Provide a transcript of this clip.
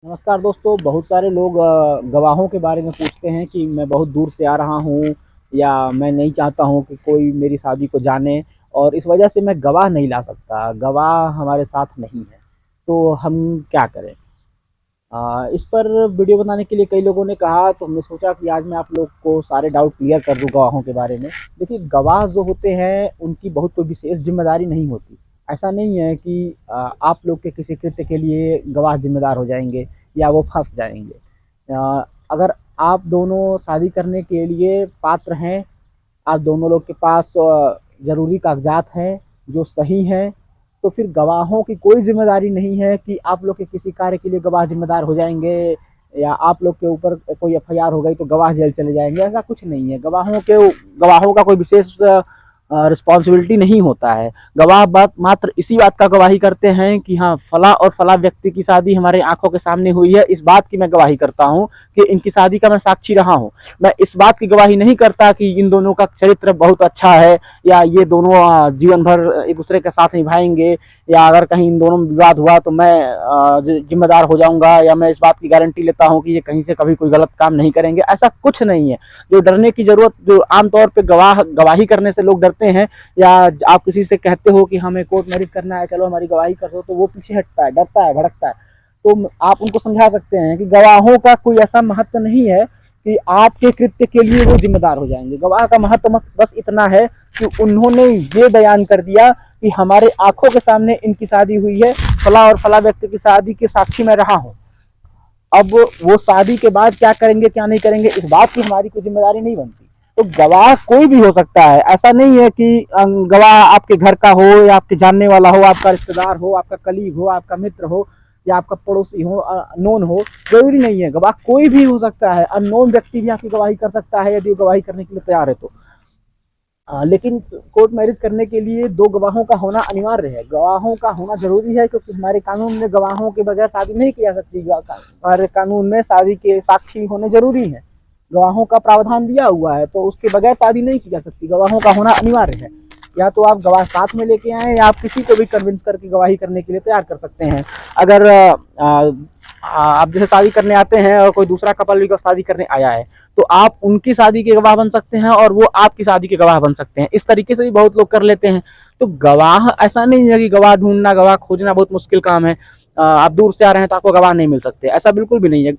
नमस्कार दोस्तों। बहुत सारे लोग गवाहों के बारे में पूछते हैं कि मैं बहुत दूर से आ रहा हूँ या मैं नहीं चाहता हूँ कि कोई मेरी शादी को जाने, और इस वजह से मैं गवाह नहीं ला सकता। गवाह हमारे साथ नहीं है, तो हम क्या करें? इस पर वीडियो बनाने के लिए कई लोगों ने कहा, तो हमने सोचा कि आज मैं आप लोग को सारे डाउट क्लियर कर दूं गवाहों के बारे में। देखिए, गवाह जो होते हैं उनकी बहुत कोई विशेष जिम्मेदारी नहीं होती। ऐसा नहीं है कि आप लोग के किसी कृत्य के लिए गवाह जिम्मेदार हो जाएंगे या वो फंस जाएंगे। अगर आप दोनों शादी करने के लिए पात्र हैं, आप दोनों लोग के पास ज़रूरी कागजात हैं जो सही हैं, तो फिर गवाहों की कोई ज़िम्मेदारी नहीं है कि आप लोग के किसी कार्य के लिए गवाह ज़िम्मेदार हो जाएँगे या आप लोग के ऊपर कोई एफआईआर हो गई तो गवाह जेल चले जाएँगे। ऐसा कुछ नहीं है। गवाहों का कोई विशेष रिस्पॉन्सिबिलिटी नहीं होता है। गवाह बात मात्र इसी बात का गवाही करते हैं कि हाँ, फला और फला व्यक्ति की शादी हमारे आंखों के सामने हुई है, इस बात की मैं गवाही करता हूँ कि इनकी शादी का मैं साक्षी रहा हूँ। मैं इस बात की गवाही नहीं करता कि इन दोनों का चरित्र बहुत अच्छा है या ये दोनों जीवन भर एक दूसरे के साथ निभाएंगे, या अगर कहीं इन दोनों में विवाद हुआ तो मैं जिम्मेदार हो जाऊंगा, या मैं इस बात की गारंटी लेता हूँ कि ये कहीं से कभी कोई गलत काम नहीं करेंगे। ऐसा कुछ नहीं है। जो डरने की जरूरत, जो आमतौर पर गवाही करने से लोग डरते हैं, या आप किसी से कहते हो कि हमें कोर्ट मैरिज करना है, चलो हमारी गवाही कर दो, तो वो पीछे हटता है, डरता है, भड़कता है। तो आप उनको समझा सकते हैं कि गवाहों का कोई ऐसा महत्व नहीं है कि आपके कृत्य के लिए वो जिम्मेदार हो जाएंगे। गवाह का महत्व बस इतना है कि उन्होंने ये बयान कर दिया कि हमारे आंखों के सामने इनकी शादी हुई है, फला और फला व्यक्ति की शादी के साक्षी मैं रहा हूँ। अब वो शादी के बाद क्या करेंगे क्या नहीं करेंगे, इस बात की हमारी कोई जिम्मेदारी नहीं बनती। तो गवाह कोई भी हो सकता है। ऐसा नहीं है कि गवाह आपके घर का हो या आपके जानने वाला हो, आपका रिश्तेदार हो, आपका कलीग हो, आपका मित्र हो या आपका पड़ोसी हो, अननोन हो, जरूरी नहीं है। गवाह कोई भी हो सकता है। अननोन व्यक्ति भी आपकी गवाही कर सकता है यदि गवाही करने के लिए तैयार है तो। लेकिन कोर्ट मैरिज करने के लिए दो गवाहों का होना अनिवार्य है। गवाहों का होना जरूरी है क्योंकि हमारे कानून में गवाहों के बगैर शादी नहीं की जा सकती। हमारे कानून में शादी के साक्षी होने जरूरी है। गवाहों का प्रावधान दिया हुआ है, तो उसके बगैर शादी नहीं की जा सकती। गवाहों का होना अनिवार्य है। या तो आप गवाह साथ में लेके आए, या आप किसी को भी कन्विंस करके गवाही करने के लिए तैयार कर सकते हैं। अगर आप जैसे शादी करने आते हैं और कोई दूसरा कपल भी शादी करने आया है, तो आप उनकी शादी के गवाह बन सकते हैं और वो आपकी शादी के गवाह बन सकते हैं। इस तरीके से भी बहुत लोग कर लेते हैं। तो गवाह ऐसा नहीं है कि गवाह ढूंढना, गवाह खोजना बहुत मुश्किल काम है। आप दूर से आ रहे हैं तो आपको गवाह नहीं मिल सकते, ऐसा बिल्कुल भी नहीं है।